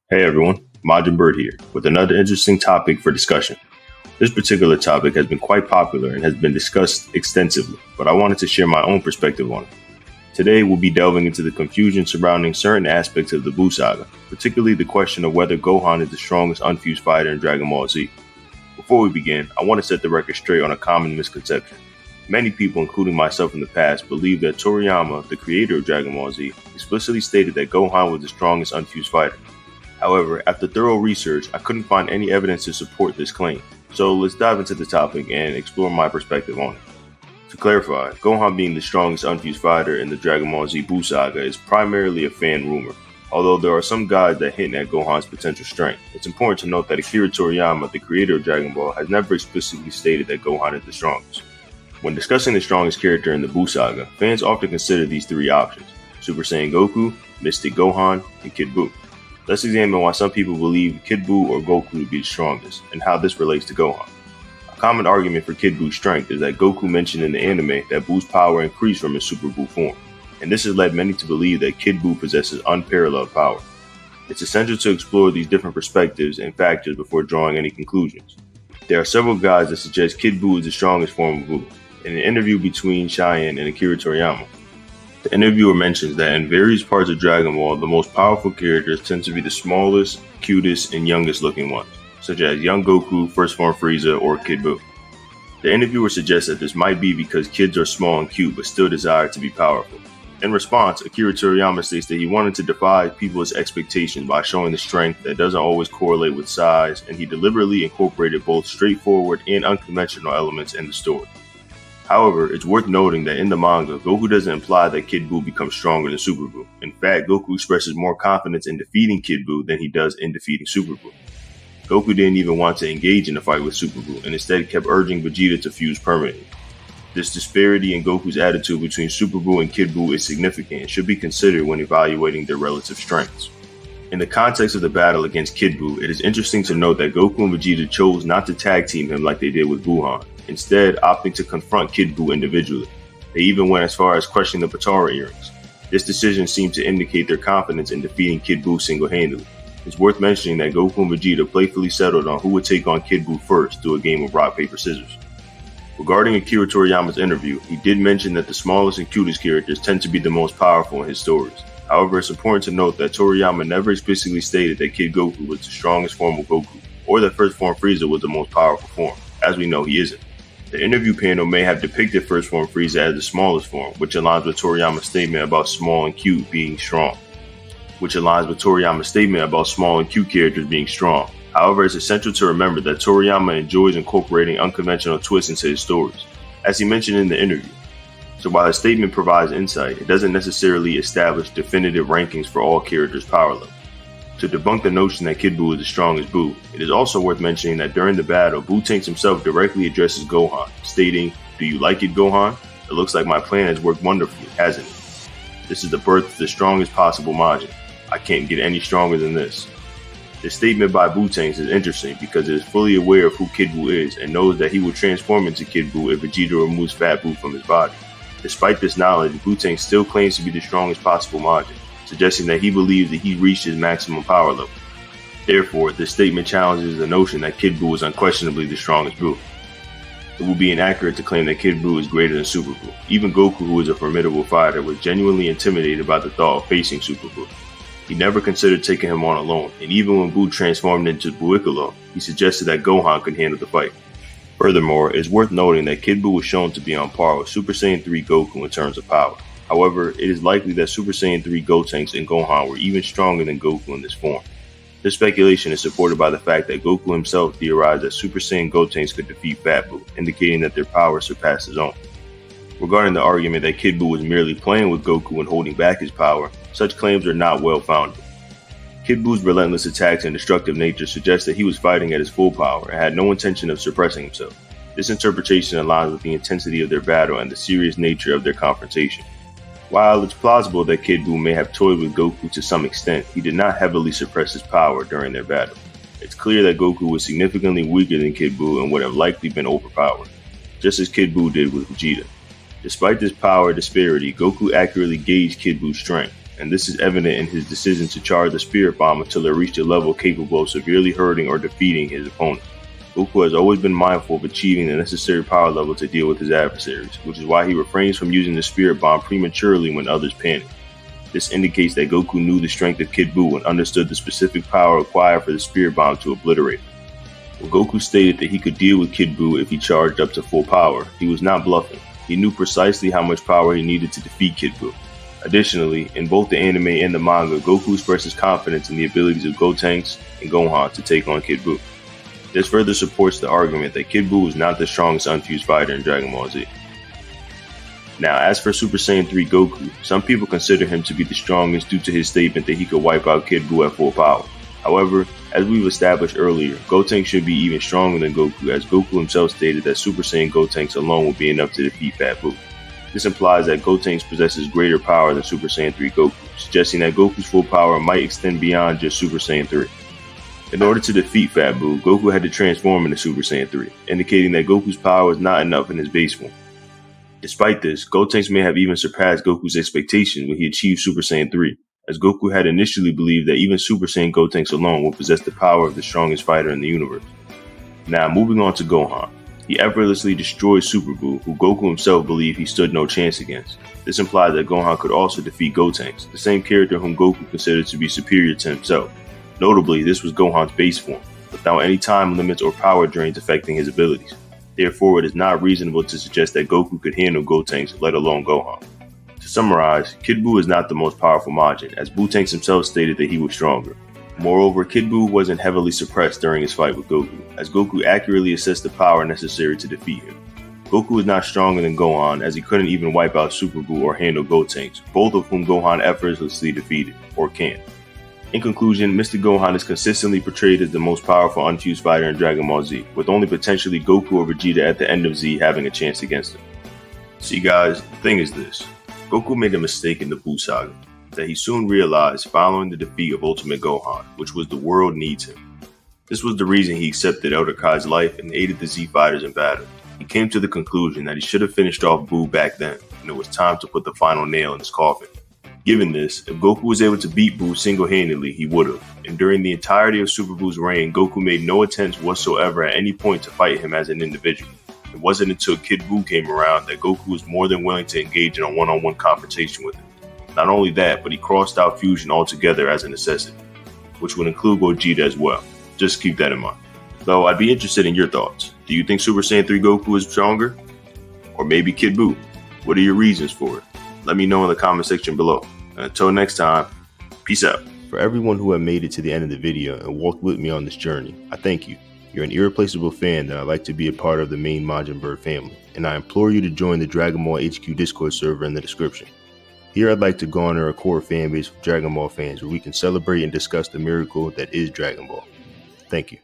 Hey everyone, Majin Bird here with another interesting topic for discussion. This particular topic has been quite popular and has been discussed extensively, but I wanted to share my own perspective on it. Today we'll be delving into the confusion surrounding certain aspects of the Buu saga, particularly the question of whether Gohan is the strongest unfused fighter in Dragon Ball Z. Before we begin, I want to set the record straight on a common misconception. Many people, including myself in the past, believe that Toriyama, the creator of Dragon Ball Z, explicitly stated that Gohan was the strongest unfused fighter. However, after thorough research, I couldn't find any evidence to support this claim. So let's dive into the topic and explore my perspective on it. To clarify, Gohan being the strongest unfused fighter in the Dragon Ball Z Buu saga is primarily a fan rumor. Although there are some guides that hint at Gohan's potential strength, it's important to note that Akira Toriyama, the creator of Dragon Ball, has never explicitly stated that Gohan is the strongest. When discussing the strongest character in the Buu saga, fans often consider these three options: Super Saiyan Goku, Mystic Gohan, and Kid Buu. Let's examine why some people believe Kid Buu or Goku to be the strongest, and how this relates to Gohan. A common argument for Kid Buu's strength is that Goku mentioned in the anime that Buu's power increased from his Super Buu form, and this has led many to believe that Kid Buu possesses unparalleled power. It's essential to explore these different perspectives and factors before drawing any conclusions. There are several guides that suggest Kid Buu is the strongest form of Buu. In an interview between Cheyenne and Akira Toriyama, the interviewer mentions that in various parts of Dragon Ball, the most powerful characters tend to be the smallest, cutest, and youngest looking ones, such as young Goku, First Form Frieza, or Kid Buu. The interviewer suggests that this might be because kids are small and cute but still desire to be powerful. In response, Akira Toriyama states that he wanted to defy people's expectations by showing the strength that doesn't always correlate with size, and he deliberately incorporated both straightforward and unconventional elements in the story. However, it's worth noting that in the manga, Goku doesn't imply that Kid Buu becomes stronger than Super Buu. In fact, Goku expresses more confidence in defeating Kid Buu than he does in defeating Super Buu. Goku didn't even want to engage in a fight with Super Buu and instead kept urging Vegeta to fuse permanently. This disparity in Goku's attitude between Super Buu and Kid Buu is significant and should be considered when evaluating their relative strengths. In the context of the battle against Kid Buu, it is interesting to note that Goku and Vegeta chose not to tag team him like they did with Gohan, instead opting to confront Kid Buu individually. They even went as far as crushing the Potara earrings. This decision seemed to indicate their confidence in defeating Kid Buu single-handedly. It's worth mentioning that Goku and Vegeta playfully settled on who would take on Kid Buu first through a game of rock, paper, scissors. Regarding Akira Toriyama's interview, he did mention that the smallest and cutest characters tend to be the most powerful in his stories. However, it's important to note that Toriyama never explicitly stated that Kid Goku was the strongest form of Goku, or that First Form Frieza was the most powerful form. As we know, he isn't. The interview panel may have depicted First Form Frieza as the smallest form, which aligns with Toriyama's statement about small and cute being strong. Characters being strong. However, it's essential to remember that Toriyama enjoys incorporating unconventional twists into his stories, as he mentioned in the interview. So while his statement provides insight, it doesn't necessarily establish definitive rankings for all characters' power level. To debunk the notion that Kid Buu is the strongest Buu, it is also worth mentioning that during the battle, Buu himself directly addresses Gohan, stating, "Do you like it, Gohan? It looks like my plan has worked wonderfully, hasn't it? This is the birth of the strongest possible Majin. I can't get any stronger than this." This statement by Buu is interesting because it is fully aware of who Kid Buu is and knows that he will transform into Kid Buu if Vegeta removes Fat Buu from his body. Despite this knowledge, Buu still claims to be the strongest possible Majin, suggesting that he believes that he reached his maximum power level. Therefore, this statement challenges the notion that Kid Buu is unquestionably the strongest Buu. It would be inaccurate to claim that Kid Buu is greater than Super Buu. Even Goku, who is a formidable fighter, was genuinely intimidated by the thought of facing Super Buu. He never considered taking him on alone, and even when Buu transformed into Buikalo, he suggested that Gohan could handle the fight. Furthermore, it is worth noting that Kid Buu was shown to be on par with Super Saiyan 3 Goku in terms of power. However, it is likely that Super Saiyan 3 Gotenks and Gohan were even stronger than Goku in this form. This speculation is supported by the fact that Goku himself theorized that Super Saiyan Gotenks could defeat Fat Buu, indicating that their power surpassed his own. Regarding the argument that Kid Buu was merely playing with Goku and holding back his power, such claims are not well founded. Kid Buu's relentless attacks and destructive nature suggest that he was fighting at his full power and had no intention of suppressing himself. This interpretation aligns with the intensity of their battle and the serious nature of their confrontation. While it's plausible that Kid Buu may have toyed with Goku to some extent, he did not heavily suppress his power during their battle. It's clear that Goku was significantly weaker than Kid Buu and would have likely been overpowered, just as Kid Buu did with Vegeta. Despite this power disparity, Goku accurately gauged Kid Buu's strength. and this is evident in his decision to charge the Spirit Bomb until it reached a level capable of severely hurting or defeating his opponent. Goku has always been mindful of achieving the necessary power level to deal with his adversaries, which is why he refrains from using the Spirit Bomb prematurely when others panic. This indicates that Goku knew the strength of Kid Buu and understood the specific power required for the Spirit Bomb to obliterate him. When Goku stated that he could deal with Kid Buu if he charged up to full power, he was not bluffing. He knew precisely how much power he needed to defeat Kid Buu. Additionally, in both the anime and the manga, Goku expresses confidence in the abilities of Gotenks and Gohan to take on Kid Buu. This further supports the argument that Kid Buu was not the strongest unfused fighter in Dragon Ball Z. Now, as for Super Saiyan 3 Goku, some people consider him to be the strongest due to his statement that he could wipe out Kid Buu at full power. However, as we've established earlier, Gotenks should be even stronger than Goku, as Goku himself stated that Super Saiyan Gotenks alone would be enough to defeat Fat Buu. This implies that Gotenks possesses greater power than Super Saiyan 3 Goku, suggesting that Goku's full power might extend beyond just Super Saiyan 3. In order to defeat Fat Buu, Goku had to transform into Super Saiyan 3, indicating that Goku's power was not enough in his base form. Despite this, Gotenks may have even surpassed Goku's expectations when he achieved Super Saiyan 3, as Goku had initially believed that even Super Saiyan Gotenks alone would possess the power of the strongest fighter in the universe. Now, moving on to Gohan. He effortlessly destroyed Super Buu, who Goku himself believed he stood no chance against. This implies that Gohan could also defeat Gotenks, the same character whom Goku considered to be superior to himself. Notably, this was Gohan's base form, without any time limits or power drains affecting his abilities. Therefore, it is not reasonable to suggest that Goku could handle Gotenks, let alone Gohan. To summarize, Kid Buu is not the most powerful Majin, as Buutenks himself stated that he was stronger. Moreover, Kid Buu wasn't heavily suppressed during his fight with Goku, as Goku accurately assessed the power necessary to defeat him. Goku was not stronger than Gohan, as he couldn't even wipe out Super Buu or handle Gotenks, both of whom Gohan effortlessly defeated, or can. In conclusion, Mr. Gohan is consistently portrayed as the most powerful unfused fighter in Dragon Ball Z, with only potentially Goku or Vegeta at the end of Z having a chance against him. See guys, the thing is this. Goku made a mistake in the Buu Saga, that he soon realized following the defeat of Ultimate Gohan, which was the world needs him. This was the reason he accepted Elder Kai's life and aided the Z fighters in battle. He came to the conclusion that he should have finished off Buu back then, and it was time to put the final nail in his coffin. Given this, if Goku was able to beat Buu single-handedly, he would have, and during the entirety of Super Buu's reign, Goku made no attempts whatsoever at any point to fight him as an individual. It wasn't until Kid Buu came around that Goku was more than willing to engage in a one-on-one confrontation with him. Not only that, but he crossed out fusion altogether as a necessity, which would include Gogeta as well. Just keep that in mind. Though I'd be interested in your thoughts. Do you think Super Saiyan 3 Goku is stronger? Or maybe Kid Buu? What are your reasons for it? Let me know in the comment section below. And until next time, peace out. For everyone who had made it to the end of the video and walked with me on this journey, I thank you. You're an irreplaceable fan that I'd like to be a part of the main Majin Bird family, and I implore you to join the Dragon Ball HQ Discord server in the description. Here I'd like to garner a core fan base of Dragon Ball fans where we can celebrate and discuss the miracle that is Dragon Ball. Thank you.